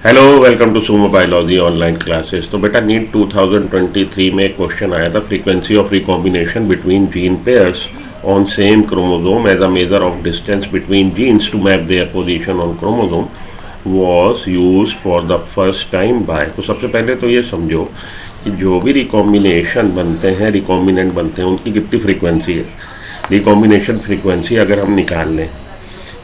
Hello, welcome to Sumo biology online classes. तो बेटा NEET 2023 में क्वेश्चन आया था, frequency of recombination between gene pairs on same chromosome as a measure of distance between genes to map their position on chromosome was use for the first time by. तो सबसे पहले तो ये समझो कि जो भी रिकॉम्बिनेशन बनते हैं, रिकॉम्बिनेंट बनते हैं, उनकी कितनी फ्रीक्वेंसी है। रिकॉम्बिनेशन फ्रीक्वेंसी अगर हम निकाल लें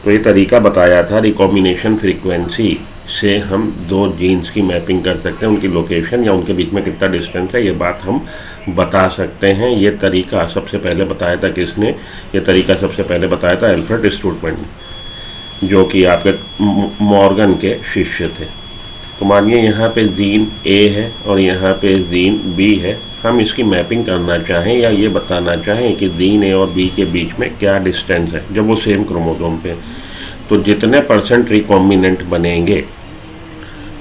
तो ये तरीका बताया था, रिकॉम्बिनेशन फ्रीक्वेंसी से हम दो जीन्स की मैपिंग कर सकते हैं, उनकी लोकेशन या उनके बीच में कितना डिस्टेंस है, ये बात हम बता सकते हैं। ये तरीका सबसे पहले बताया था किसने? ये तरीका सबसे पहले बताया था अल्फ्रेड स्टूडमेंट ने, जो कि आपके मॉर्गन के शिष्य थे। तो मानिए यहाँ पे जीन ए है और यहाँ पे जीन बी है। हम इसकी मैपिंग करना चाहें या ये बताना चाहें कि जीन ए और बी के बीच में क्या डिस्टेंस है जब वो सेम क्रोमोसोम पे, तो जितने % रिकॉम्बिनेंट बनेंगे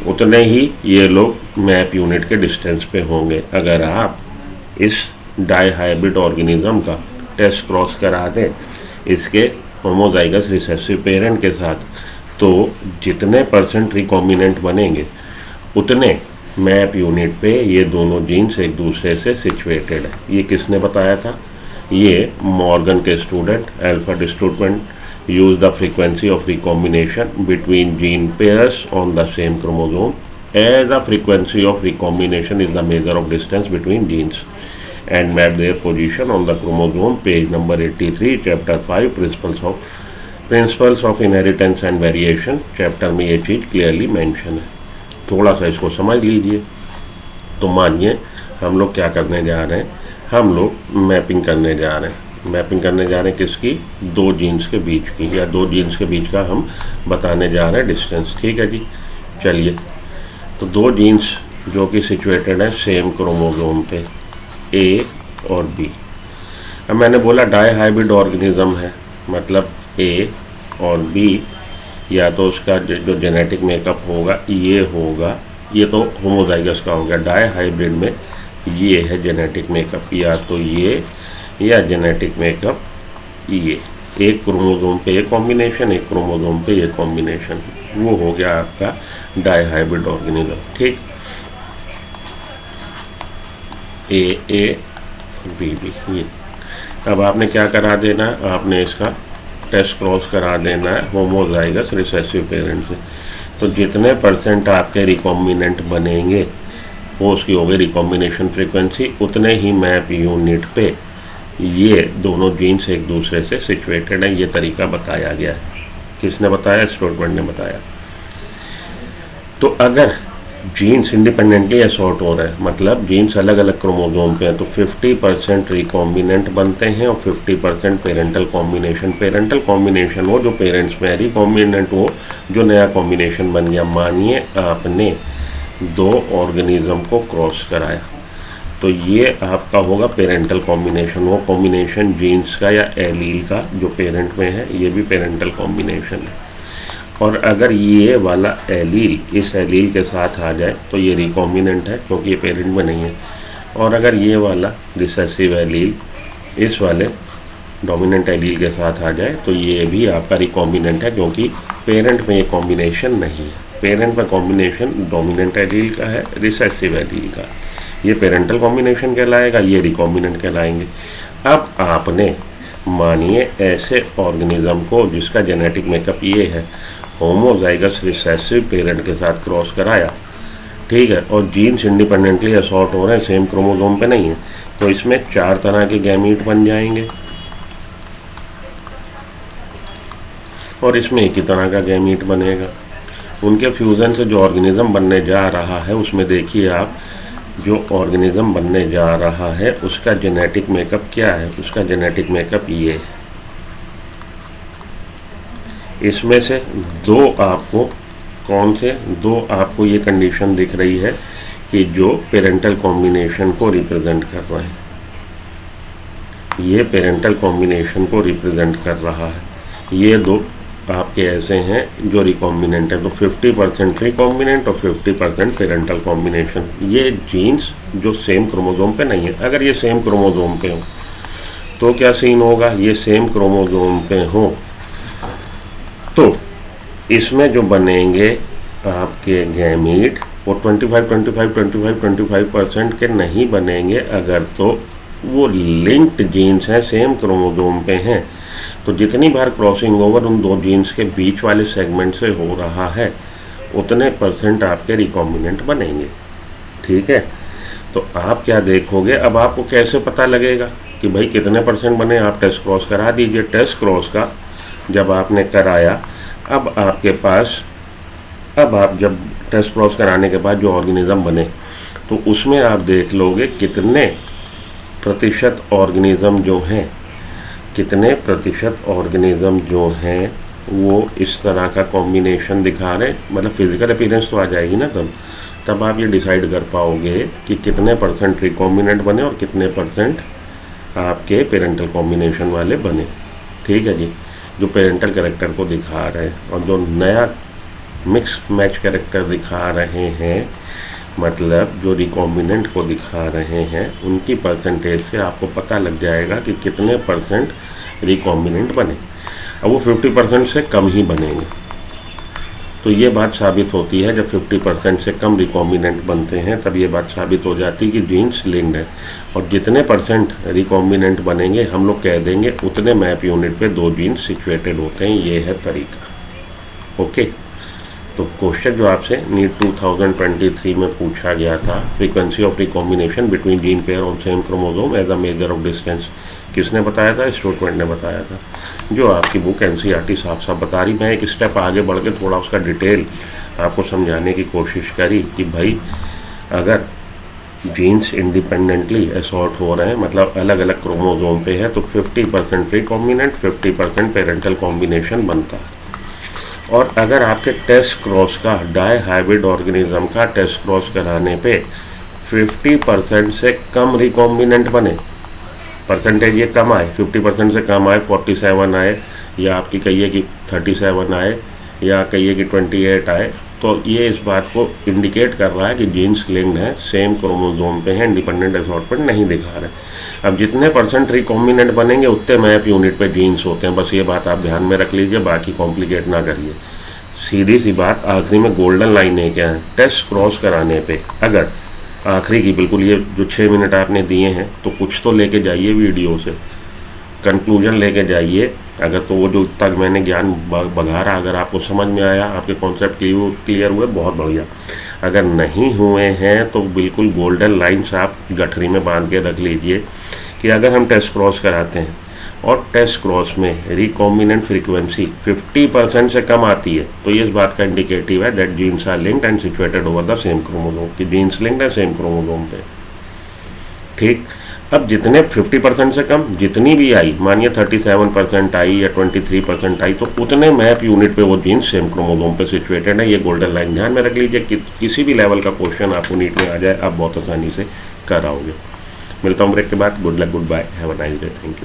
उतने ही ये लोग मैप यूनिट के डिस्टेंस पे होंगे। अगर आप इस डाई हाइब्रिड ऑर्गेनिज्म का टेस्ट क्रॉस करा दें इसके होमोजाइगस रिसेसिव पेरेंट के साथ, तो जितने % रिकॉम्बिनेंट बनेंगे उतने मैप यूनिट पे ये दोनों जीन्स एक दूसरे से सिचुएटेड है। ये किसने बताया था? ये मॉर्गन के student Alfred Sturtevant use the frequency of recombination between gene pairs on the same chromosome as the frequency of recombination is the measure of distance between genes and map their position on the chromosome, page number 83, chapter 5, principles of inheritance and variation। Chapter में ये चीज़ clearly mention है, थोड़ा सा इसको समझ लीजिए। तो मानिए हम लोग क्या करने जा रहे हैं, हम लोग मैपिंग करने जा रहे हैं। मैपिंग करने जा रहे हैं किसकी? दो जीन्स के बीच की, या दो जीन्स के बीच का हम बताने जा रहे हैं डिस्टेंस। ठीक है जी, चलिए। तो दो जीन्स जो कि सिचुएटेड है सेम क्रोमोसोम पे, ए और बी। अब मैंने बोला डाई हाइब्रिड ऑर्गेनिज्म है, मतलब ए और बी, या तो उसका जो जेनेटिक मेकअप होगा ये होगा, ये तो होमोजाइगस का हो गया। डाई हाइब्रिड में ये है जेनेटिक मेकअप, या तो ये या जेनेटिक मेकअप ये, एक क्रोमोसोम पे एक कॉम्बिनेशन, एक क्रोमोसोम पे ये कॉम्बिनेशन, वो हो गया आपका डाई हाइब्रिड ऑर्गेनिज्म। ठीक, ए बी ये। अब आपने क्या करा देना, आपने इसका टेस्ट क्रॉस करा देना है होमोजाइगस रिसेसिव पेरेंट से। तो जितने % आपके रिकॉम्बिनेंट बनेंगे वो उसकी हो गई रिकॉम्बिनेशन फ्रीक्वेंसी, उतने ही मैप यूनिट पे ये दोनों जीन्स एक दूसरे से सिचुएटेड है। ये तरीका बताया गया है। किसने बताया? स्टूडमेंट ने बताया। तो अगर जीन्स इंडिपेंडेंटली असॉर्ट हो रहे हैं, मतलब जीन्स अलग अलग क्रोमोसोम पे हैं, तो 50% रिकॉम्बिनेंट बनते हैं और 50% पेरेंटल कॉम्बिनेशन। पेरेंटल कॉम्बिनेशन वो जो पेरेंट्स में है, रिकॉम्बिनेंट वो जो नया कॉम्बिनेशन बन गया। मानिए आपने दो ऑर्गेनिज्म को क्रॉस कराया, तो ये आपका होगा पेरेंटल कॉम्बिनेशन। वो कॉम्बिनेशन जीन्स का या एलील का जो पेरेंट में है, ये भी पेरेंटल कॉम्बिनेशन है। और अगर ये वाला एलील इस एलील के साथ आ जाए तो ये रिकॉम्बिनेंट है, क्योंकि ये पेरेंट में नहीं है। और अगर ये वाला रिसेसिव एलील इस वाले डोमिनेंट एलील के साथ आ जाए तो ये भी आपका रिकॉम्बिनेंट है, क्योंकि पेरेंट में ये कॉम्बिनेशन नहीं है। पेरेंट में कॉम्बिनेशन डोमिनेंट एलील का है, रिसेसिव एलील का। ये पेरेंटल कॉम्बिनेशन कहलाएगा, ये रिकॉम्बिनेंट कहलाएंगे। अब आपने मानिए ऐसे ऑर्गेनिज्म को जिसका जेनेटिक मेकअप ये है, होमोजाइगस रिसेसिव पेरेंट के साथ क्रॉस कराया, ठीक है, और जीन्स इंडिपेंडेंटली असॉर्ट हो रहे हैं, सेम क्रोमोसोम पे नहीं है, तो इसमें 4 तरह के गैमीट बन जाएंगे और इसमें एक ही तरह का गैमीट बनेगा। उनके फ्यूज़न से जो ऑर्गेनिज्म बनने जा रहा है, उसमें देखिए आप, जो ऑर्गेनिज्म बनने जा रहा है उसका जेनेटिक मेकअप क्या है? उसका जेनेटिक मेकअप ये है। इसमें से दो आपको, कौन से दो आपको ये कंडीशन दिख रही है कि जो पेरेंटल कॉम्बिनेशन को रिप्रेजेंट कर रहे हैं, ये पेरेंटल कॉम्बिनेशन को रिप्रेजेंट कर रहा है। ये दो आपके ऐसे हैं जो रिकॉम्बिनेंट है, तो 50% रिकॉम्बिनेंट और 50% पेरेंटल कॉम्बिनेशन। ये जीन्स जो सेम क्रोमोसोम पे नहीं है। अगर ये सेम क्रोमोसोम पे हो तो क्या सीन होगा? ये सेम क्रोमोसोम पे हो तो इसमें जो बनेंगे आपके गैमीट वो 25% के नहीं बनेंगे अगर तो वो लिंक्ड जीन्स हैं, सेम क्रोमोसोम पे हैं। तो जितनी बार क्रॉसिंग ओवर उन दो जीन्स के बीच वाले सेगमेंट से हो रहा है उतने परसेंट आपके रिकॉम्बिनेंट बनेंगे। ठीक है, तो आप क्या देखोगे, अब आपको कैसे पता लगेगा कि भाई कितने परसेंट बने? आप टेस्ट क्रॉस करा दीजिए। टेस्ट क्रॉस का जब आपने कराया, अब आपके पास, अब आप जब टेस्ट क्रॉस कराने के बाद जो ऑर्गेनिज्म बने तो उसमें आप देख लोगे कितने प्रतिशत ऑर्गेनिज्म जो हैं, कितने प्रतिशत ऑर्गेनिज्म जो हैं वो इस तरह का कॉम्बिनेशन दिखा रहे, मतलब फिजिकल अपीयरेंस तो आ जाएगी ना, तब आप ये डिसाइड कर पाओगे कि कितने परसेंट रिकॉम्बिनेंट बने और कितने परसेंट आपके पेरेंटल कॉम्बिनेशन वाले बने। ठीक है जी, जो पेरेंटल कैरेक्टर को दिखा रहे हैं और जो नया मिक्स मैच कैरेक्टर दिखा रहे हैं, मतलब जो रिकॉम्बिनेंट को दिखा रहे हैं, उनकी परसेंटेज से आपको पता लग जाएगा कि कितने परसेंट रिकॉम्बिनेंट बने। अब वो 50% से कम ही बनेंगे। तो ये बात साबित होती है, जब 50% से कम रिकॉम्बिनेंट बनते हैं तब ये बात साबित हो जाती है कि जीन्स लिंक्ड है। और जितने परसेंट रिकॉम्बिनेंट बनेंगे हम लोग कह देंगे उतने मैप यूनिट पे दो जीन्स सिचुएटेड होते हैं। ये है तरीका। ओके, तो क्वेश्चन जो आपसे नीट 2023 में पूछा गया था, frequency of recombination between gene pair on same chromosome as a measure of distance, किसने बताया था? स्टूडेंट ने बताया था, जो आपकी बुक एनसीईआरटी साफ साफ बता रही। मैं एक स्टेप आगे बढ़ के थोड़ा उसका डिटेल आपको समझाने की कोशिश करी कि भाई अगर जीन्स इंडिपेंडेंटली असॉर्ट हो रहे हैं, मतलब अलग अलग क्रोमोसोम पे है, तो 50% रिकॉम्बिनेंट, 50% पेरेंटल कॉम्बिनेशन बनता है। और अगर आपके टेस्ट क्रॉस का, डाई हाइब्रिड ऑर्गेनिज्म का टेस्ट क्रॉस कराने पे 50% से कम रिकॉम्बिनेंट बने, परसेंटेज ये कम आए, 50% से कम आए, 47 आए, या आपकी कहिए कि 37 आए, या कहिए कि 28 आए, तो ये इस बात को इंडिकेट कर रहा है कि जीन्स लिंक्ड है, सेम क्रोमोसोम पे हैं, इंडिपेंडेंट असॉर्टमेंट नहीं दिखा रहे। अब जितने परसेंट रिकॉम्बिनेंट बनेंगे उतने मैप यूनिट पे जीन्स होते हैं। बस ये बात आप ध्यान में रख लीजिए, बाकी कॉम्प्लिकेट ना करिए। सीधी सी बात, आखिरी में गोल्डन लाइन है क्या है, टेस्ट क्रॉस कराने पे अगर आखिरी की बिल्कुल ये जो 6 मिनट आपने दिए हैं, तो कुछ तो लेके जाइए वीडियो से, कंक्लूजन लेके जाइए। अगर तो वो जो तक मैंने ज्ञान बघारा, अगर आपको समझ में आया, आपके कॉन्सेप्ट क्लियर हुए, बहुत बढ़िया। अगर नहीं हुए हैं तो बिल्कुल गोल्डन लाइन्स आप गठरी में बांध के रख लीजिए कि अगर हम टेस्ट क्रॉस कराते हैं और टेस्ट क्रॉस में रिकॉम्बिनेंट फ्रीक्वेंसी 50% से कम आती है, तो ये इस बात का इंडिकेटिव है that genes are linked and situated over the same chromosome, कि जीन्स लिंक्ड है सेम क्रोमोसोम पे। ठीक, अब जितने 50% से कम जितनी भी आई, मानिए 37% आई या 23% आई, तो उतने मैप यूनिट पे वो जीन्स सेम क्रोमोसोम पे सिचुएटेड है। ये गोल्डन लाइन ध्यान में रख लीजिए कि किसी भी लेवल का क्वेश्चन आपको नीट में आ जाए, आप बहुत आसानी से कराओगे। मिलता हूँ ब्रेक के बाद। Good luck, good bye, have a nice day, thank you.